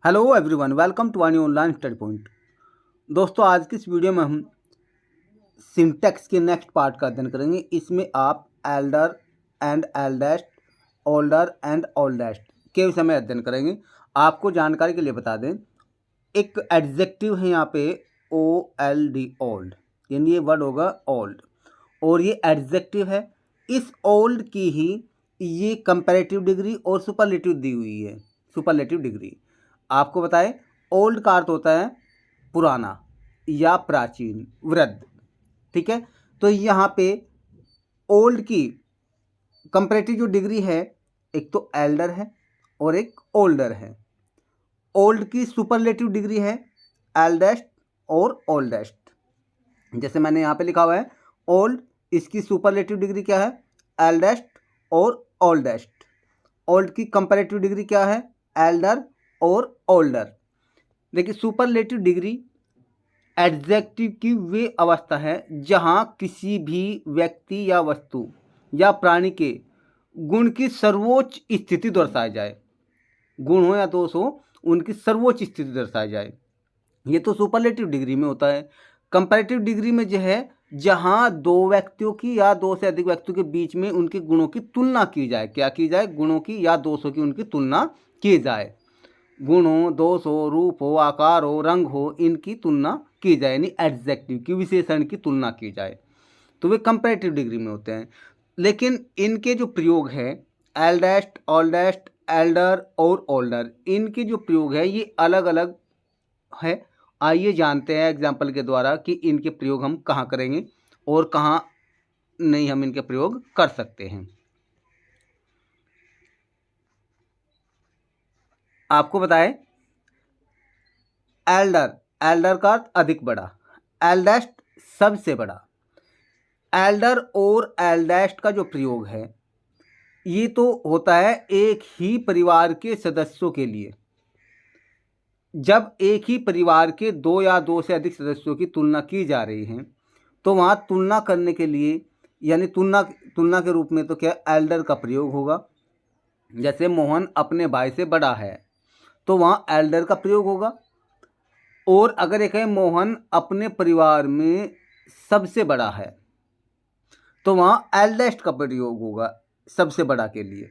Hello everyone, welcome to आनी online study point. दोस्तों, आज की इस वीडियो में हम सिंटैक्स के नेक्स्ट पार्ट का अध्ययन करेंगे। इसमें आप Elder and eldest, older and oldest के विषय में अध्ययन करेंगे। आपको जानकारी के लिए बता दें, एक एडजेक्टिव है यहाँ पे OLD, ओल्ड, यानी ये वर्ड होगा ओल्ड, और ये एडजेक्टिव है। इस ओल्ड की ही ये कंपैरेटिव डिग्री और सुपरलेटिव दी हुई है। सुपरलेटिव डिग्री आपको बताएं, ओल्ड का अर्थ होता है पुराना या प्राचीन, वृद्ध। ठीक है, तो यहाँ पे ओल्ड की कंपैरेटिव जो डिग्री है, एक तो एल्डर है और एक ओल्डर है। ओल्ड की सुपरलेटिव डिग्री है एल्डेस्ट और ओल्डेस्ट। जैसे मैंने यहाँ पे लिखा हुआ है ओल्ड, इसकी सुपरलेटिव डिग्री क्या है? एल्डेस्ट और ओल्डेस्ट। ओल्ड की कंपैरेटिव डिग्री क्या है? एल्डर और ओल्डर। देखिए, सुपरलेटिव डिग्री एडजेक्टिव की वे अवस्था है जहाँ किसी भी व्यक्ति या वस्तु या प्राणी के गुण की सर्वोच्च स्थिति दर्शाई जाए। गुण हो या दोष हो, उनकी सर्वोच्च स्थिति दर्शाई जाए। ये तो सुपरलेटिव डिग्री में होता है। कंपैरेटिव डिग्री में जो है, जहाँ दो व्यक्तियों की या दो से अधिक व्यक्तियों के बीच में उनके गुणों की तुलना की जाए। क्या की जाए? गुणों की या दोषों की उनकी तुलना की जाए। गुण हो, दोष हो, रूप हो, आकार हो, रंग हो, इनकी तुलना की जाए, यानी एडजेक्टिव की, विशेषण की तुलना की जाए, तो वे कंपैरेटिव डिग्री में होते हैं। लेकिन इनके जो प्रयोग है, एल्डेस्ट, ओल्डेस्ट, एल्डर और ओल्डर, इनके जो प्रयोग है ये अलग अलग है। आइए जानते हैं एग्जाम्पल के द्वारा कि इनके प्रयोग हम कहाँ करेंगे और कहाँ नहीं हम इनके प्रयोग कर सकते हैं। आपको बताएं, एल्डर, एल्डर का अर्थ अधिक बड़ा, एल्डेस्ट सबसे बड़ा। एल्डर और एल्डेस्ट का जो प्रयोग है ये तो होता है एक ही परिवार के सदस्यों के लिए। जब एक ही परिवार के दो या दो से अधिक सदस्यों की तुलना की जा रही है, तो वहाँ तुलना करने के लिए, यानी तुलना के रूप में तो क्या एल्डर का प्रयोग होगा। जैसे मोहन अपने भाई से बड़ा है, तो वहाँ एल्डर का प्रयोग होगा। और अगर एक है मोहन अपने परिवार में सबसे बड़ा है, तो वहाँ एल्डेस्ट का प्रयोग होगा सबसे बड़ा के लिए।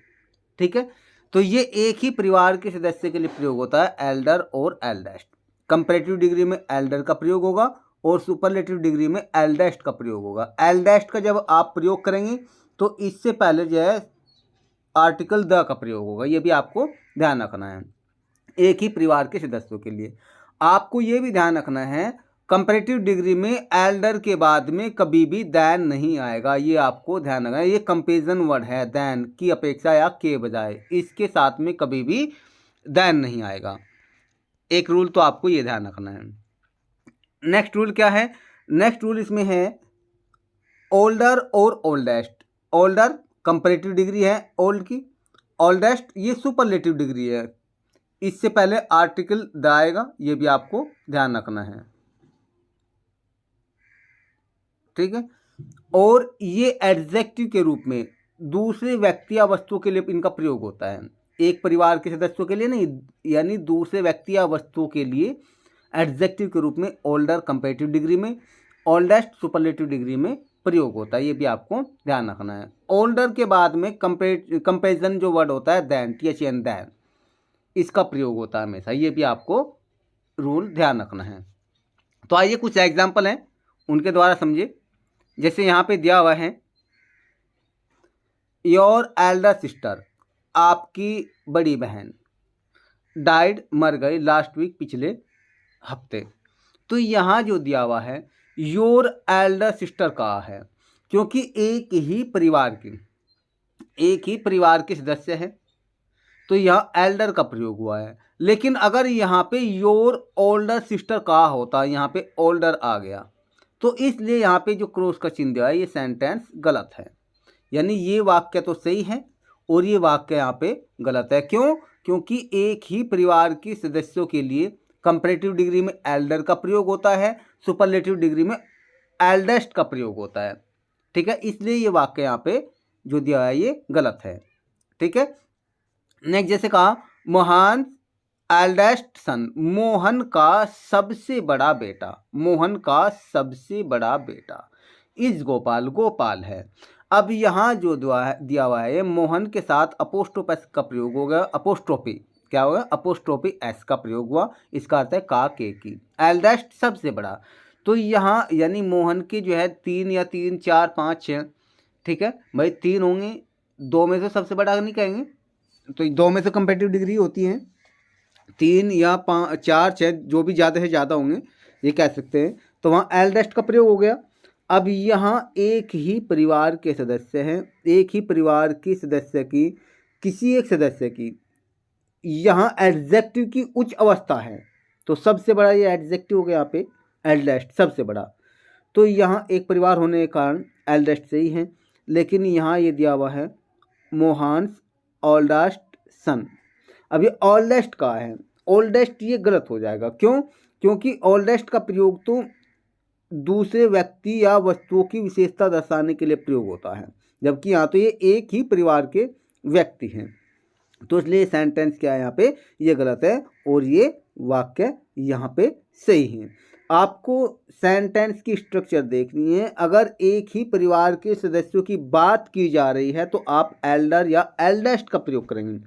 ठीक है, तो ये एक ही परिवार के सदस्य के लिए प्रयोग होता है, एल्डर और एल्डेस्ट। कंपैरेटिव डिग्री में एल्डर का प्रयोग होगा और सुपरलेटिव डिग्री में एल्डेस्ट का प्रयोग होगा। एल्डेस्ट का जब आप प्रयोग करेंगे तो इससे पहले जो है आर्टिकल द का प्रयोग होगा। ये भी आपको ध्यान रखना है, एक ही परिवार के सदस्यों के लिए। आपको ये भी ध्यान रखना है, कंपैरेटिव डिग्री में एल्डर के बाद में कभी भी दैन नहीं आएगा। ये आपको ध्यान रखना है, ये कंपेरिजन वर्ड है, दैन की अपेक्षा या के बजाय, इसके साथ में कभी भी दैन नहीं आएगा। एक रूल तो आपको ये ध्यान रखना है। नेक्स्ट रूल क्या है? नेक्स्ट रूल इसमें है ओल्डर और ओल्डेस्ट। ओल्डर कंपैरेटिव डिग्री है ओल्ड की, ओल्डेस्ट ये सुपरलेटिव डिग्री है। इससे पहले आर्टिकल द आएगा, ये भी आपको ध्यान रखना है। ठीक है, और ये एडजेक्टिव के रूप में दूसरे व्यक्ति या वस्तु के लिए इनका प्रयोग होता है, एक परिवार के सदस्यों के लिए नहीं, यानी दूसरे व्यक्ति या वस्तुओं के लिए एडजेक्टिव के रूप में ओल्डर कंपैरेटिव डिग्री में, ओल्डेस्ट सुपरलेटिव डिग्री में प्रयोग होता है। ये भी आपको ध्यान रखना है। ओल्डर के बाद में कंपेरिजन जो वर्ड होता है दैन, THN दैन, इसका प्रयोग होता है हमेशा। ये भी आपको रूल ध्यान रखना है। तो आइए कुछ एग्जाम्पल हैं, उनके द्वारा समझिए। जैसे यहाँ पे दिया हुआ है, योर एल्डर सिस्टर, आपकी बड़ी बहन, डाइड मर गई, लास्ट वीक पिछले हफ्ते। तो यहाँ जो दिया हुआ है योर एल्डर सिस्टर का है, क्योंकि एक ही परिवार के सदस्य है, तो यहाँ एल्डर का प्रयोग हुआ है। लेकिन अगर यहाँ पे योर ओल्डर सिस्टर का होता, यहाँ पे ओल्डर आ गया, तो इसलिए यहाँ पे जो क्रॉस का चिन्ह दिया है ये सेंटेंस गलत है। यानी ये वाक्य तो सही है और ये वाक्य यहाँ पे गलत है। क्यों? क्योंकि एक ही परिवार के सदस्यों के लिए कंपैरेटिव डिग्री में एल्डर का प्रयोग होता है, सुपरलेटिव डिग्री में एल्डेस्ट का प्रयोग होता है। ठीक है, इसलिए ये वाक्य यहाँ पे जो दिया है ये गलत है। ठीक है, नेक्स्ट जैसे कहा मोहन एल्डेस्ट सन, मोहन का सबसे बड़ा बेटा, मोहन का सबसे बड़ा बेटा इज गोपाल, गोपाल है। अब यहाँ जो दिया हुआ है मोहन के साथ अपोस्ट्रोफ एस का प्रयोग हो गया, अपोस्ट्रोफी क्या होगा, अपोस्ट्रोफी एस का प्रयोग हुआ, इसका अर्थ है का के की। एल्डेस्ट सबसे बड़ा, तो यहाँ यानी मोहन की जो है 3 या 3 4 5 6, ठीक है भाई 3 होंगे, 2 में से सबसे बड़ा नहीं कहेंगे, तो 2 में से कंपेटिव डिग्री होती है, 3 या 5 4 6 जो भी ज़्यादा से ज़्यादा होंगे ये कह सकते हैं, तो वहाँ एल्डेस्ट का प्रयोग हो गया। अब यहाँ एक ही परिवार के सदस्य हैं, एक ही परिवार की सदस्य की, किसी एक सदस्य की यहाँ एडजेक्टिव की उच्च अवस्था है, तो सबसे बड़ा ये एडजेक्टिव हो गया यहाँ पे एल्डेस्ट सबसे बड़ा, तो यहाँ एक परिवार होने के कारण एल्डेस्ट सही है। लेकिन यहाँ ये दिया हुआ है मोहान्स ओल्डेस्ट सन, अब ये ओल्डेस्ट का है, ओल्डेस्ट ये गलत हो जाएगा, क्यों, क्योंकि ओल्डेस्ट का प्रयोग तो दूसरे व्यक्ति या वस्तुओं की विशेषता दर्शाने के लिए प्रयोग होता है, जबकि यहाँ तो ये एक ही परिवार के व्यक्ति हैं, तो इसलिए सेंटेंस क्या है यहाँ पे ये गलत है और ये वाक्य यहाँ पे सही है। आपको सेंटेंस की स्ट्रक्चर देखनी है, अगर एक ही परिवार के सदस्यों की बात की जा रही है तो आप एल्डर या एल्डेस्ट का प्रयोग करेंगे।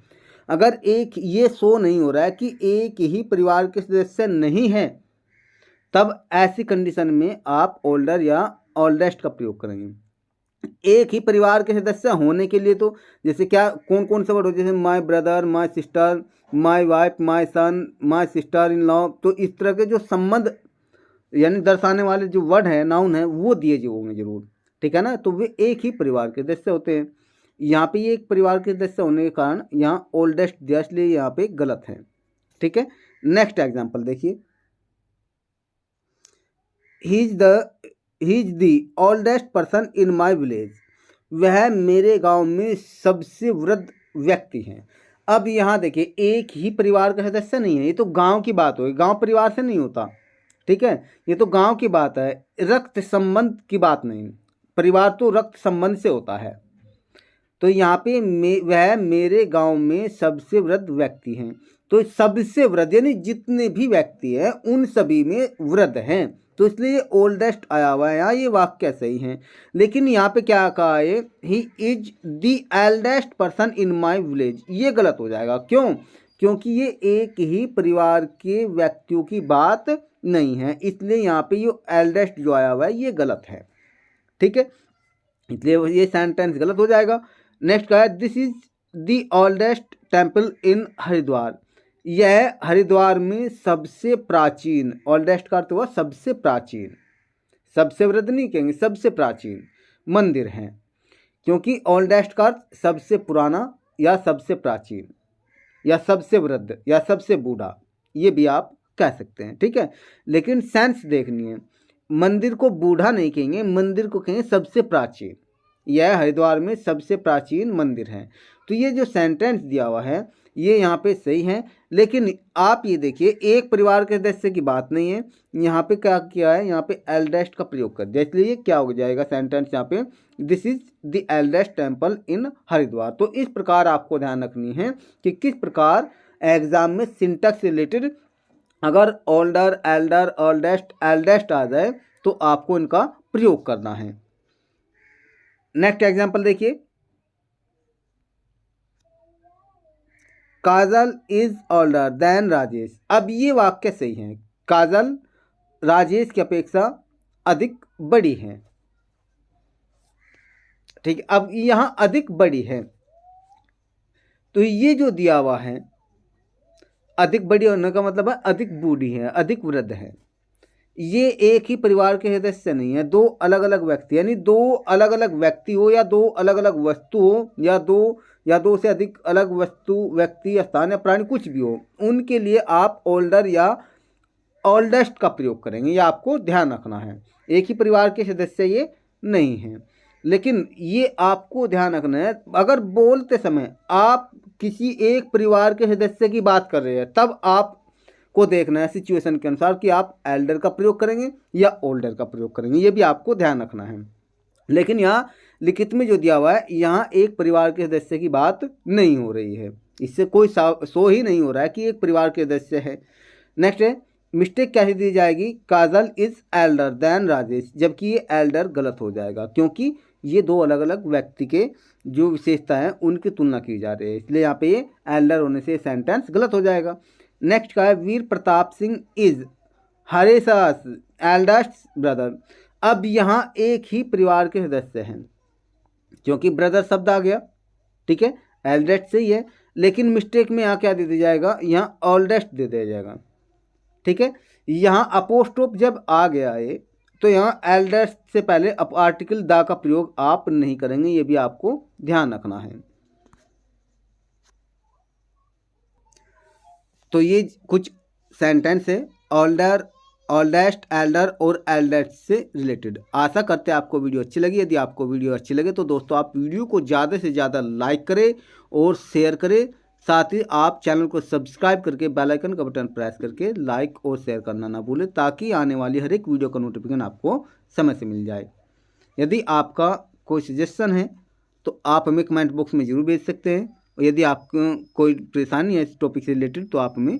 अगर एक ये शो नहीं हो रहा है कि एक ही परिवार के सदस्य नहीं है, तब ऐसी कंडीशन में आप ओल्डर या ओल्डेस्ट का प्रयोग करेंगे। एक ही परिवार के सदस्य होने के लिए तो जैसे क्या कौन कौन से वर्ड हो, जैसे my brother, my sister, my wife, my son, my sister in law, तो इस तरह के जो संबंध यानी दर्शाने वाले जो वर्ड है, नाउन है, वो दिए जो होंगे जरूर, ठीक है ना, तो वे एक ही परिवार के सदस्य होते हैं। यहाँ पे ये एक परिवार के सदस्य होने के कारण यहाँ ओल्डेस्ट दिया, इसलिए यहाँ पे गलत है, ठीक है। नेक्स्ट एग्जाम्पल देखिए, he is the oldest person in my village, वह मेरे गांव में सबसे वृद्ध व्यक्ति हैं। अब यहाँ देखिए एक ही परिवार का सदस्य नहीं है, ये तो गांव की बात होगी, गांव परिवार से नहीं होता, ठीक है, ये तो गांव की बात है, रक्त संबंध की बात नहीं, परिवार तो रक्त संबंध से होता है। तो यहाँ पे वह मेरे गांव में सबसे वृद्ध व्यक्ति हैं, तो सबसे वृद्ध यानी जितने भी व्यक्ति हैं उन सभी में वृद्ध हैं, तो इसलिए ओल्डेस्ट आया हुआ है, यहाँ ये वाक्य सही है। लेकिन यहाँ पे क्या कहा है, he is the eldest person in my village, ये गलत हो जाएगा, क्यों, क्योंकि ये एक ही परिवार के व्यक्तियों की बात नहीं है, इसलिए यहाँ पे ये एल्डेस्ट जो आया हुआ है ये गलत है, ठीक है, इसलिए ये सेंटेंस गलत हो जाएगा। नेक्स्ट का है, this is the oldest temple in Haridwar, यह हरिद्वार में सबसे प्राचीन, ओल्डेस्ट का अर्थ हुआ सबसे प्राचीन, सबसे वृद्ध नहीं कहेंगे, सबसे प्राचीन मंदिर है, क्योंकि ओल्डेस्ट का अर्थ सबसे पुराना या सबसे प्राचीन या सबसे वृद्ध या सबसे बूढ़ा, ये भी आप कह सकते हैं, ठीक है। लेकिन सेंस देखनी है, मंदिर को बूढ़ा नहीं कहेंगे, मंदिर को कहेंगे सबसे प्राचीन, यह हरिद्वार में सबसे प्राचीन मंदिर है। तो ये जो सेंटेंस दिया हुआ है ये यहाँ पे सही है, लेकिन आप ये देखिए एक परिवार के सदस्य की बात नहीं है, यहाँ पे क्या किया है, यहाँ पे एल्डेस्ट का प्रयोग कर दिया, इसलिए क्या हो जाएगा सेंटेंस यहाँ पे, this is the eldest temple in Haridwar. तो इस प्रकार आपको ध्यान रखनी है कि किस प्रकार एग्जाम में सिंटैक्स रिलेटेड अगर ओल्डर, एल्डर, ओल्डेस्ट, एल्डेस्ट आ जाए तो आपको इनका प्रयोग करना है। नेक्स्ट एग्जाम्पल देखिए, काजल इज ओल्डर देन राजेश, अब ये वाक्य सही है, काजल राजेश की अपेक्षा अधिक बड़ी है, ठीक है। अब यहाँ अधिक बड़ी है, तो ये जो दिया हुआ है अधिक बड़ी होने का मतलब है अधिक बूढ़ी है, अधिक वृद्ध है, ये एक ही परिवार के सदस्य नहीं है, दो अलग अलग व्यक्ति, यानी दो अलग अलग व्यक्ति हो या दो अलग अलग वस्तु हो या दो से अधिक अलग वस्तु, व्यक्ति, स्थान या प्राणी कुछ भी हो, उनके लिए आप ओल्डर या ओल्डेस्ट का प्रयोग करेंगे, ये आपको ध्यान रखना है। एक ही परिवार के सदस्य ये नहीं हैं, लेकिन ये आपको ध्यान रखना है, अगर बोलते समय आप किसी एक परिवार के सदस्य की बात कर रहे हैं तब आप को देखना है सिचुएशन के अनुसार कि आप एल्डर का प्रयोग करेंगे या ओल्डर का प्रयोग करेंगे, ये भी आपको ध्यान रखना है। लेकिन यहाँ लिखित में जो दिया हुआ है यहाँ एक परिवार के सदस्य की बात नहीं हो रही है, इससे कोई शो ही नहीं हो रहा है कि एक परिवार के सदस्य है। नेक्स्ट है मिस्टेक कैसे दी जाएगी, काजल इज एल्डर देन राजेश, जबकि ये एल्डर गलत हो जाएगा क्योंकि ये दो अलग अलग व्यक्ति के जो विशेषता है उनकी तुलना की जा रही है, इसलिए यहाँ पे ये एल्डर होने से सेंटेंस गलत हो जाएगा। नेक्स्ट का है Veer Pratap Singh is Haresh's eldest brother. अब यहाँ एक ही परिवार के सदस्य हैं क्योंकि ब्रदर शब्द आ गया, ठीक है, एल्डेस्ट से ही है, लेकिन मिस्टेक में यहाँ क्या दे दिया जाएगा, यहाँ ओल्डेस्ट दे दिया जाएगा, ठीक है। यहाँ अपोस्ट्रोफ जब आ गया है तो यहाँ एल्डेस्ट से पहले आर्टिकल द का प्रयोग आप नहीं करेंगे, ये भी आपको ध्यान रखना है। तो ये कुछ सेंटेंस है ओल्डर, ओल्डेस्ट, एल्डर और एल्डेस्ट से रिलेटेड। आशा करते हैं आपको वीडियो अच्छी लगी। यदि आपको वीडियो अच्छी लगे तो दोस्तों आप वीडियो को ज़्यादा से ज़्यादा लाइक करें और शेयर करें, साथ ही आप चैनल को सब्सक्राइब करके बेल आइकन का बटन प्रेस करके लाइक और शेयर करना ना भूलें, ताकि आने वाली हर एक वीडियो का नोटिफिकेशन आपको समय से मिल जाए। यदि आपका कोई सजेशन है तो आप हमें कमेंट बॉक्स में ज़रूर भेज सकते हैं, और यदि आपको कोई परेशानी है इस टॉपिक से रिलेटेड तो आप हमें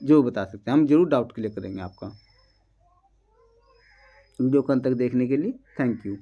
जरूर बता सकते हैं, हम जरूर डाउट क्लियर करेंगे आपका। वीडियो को अंत तक देखने के लिए थैंक यू।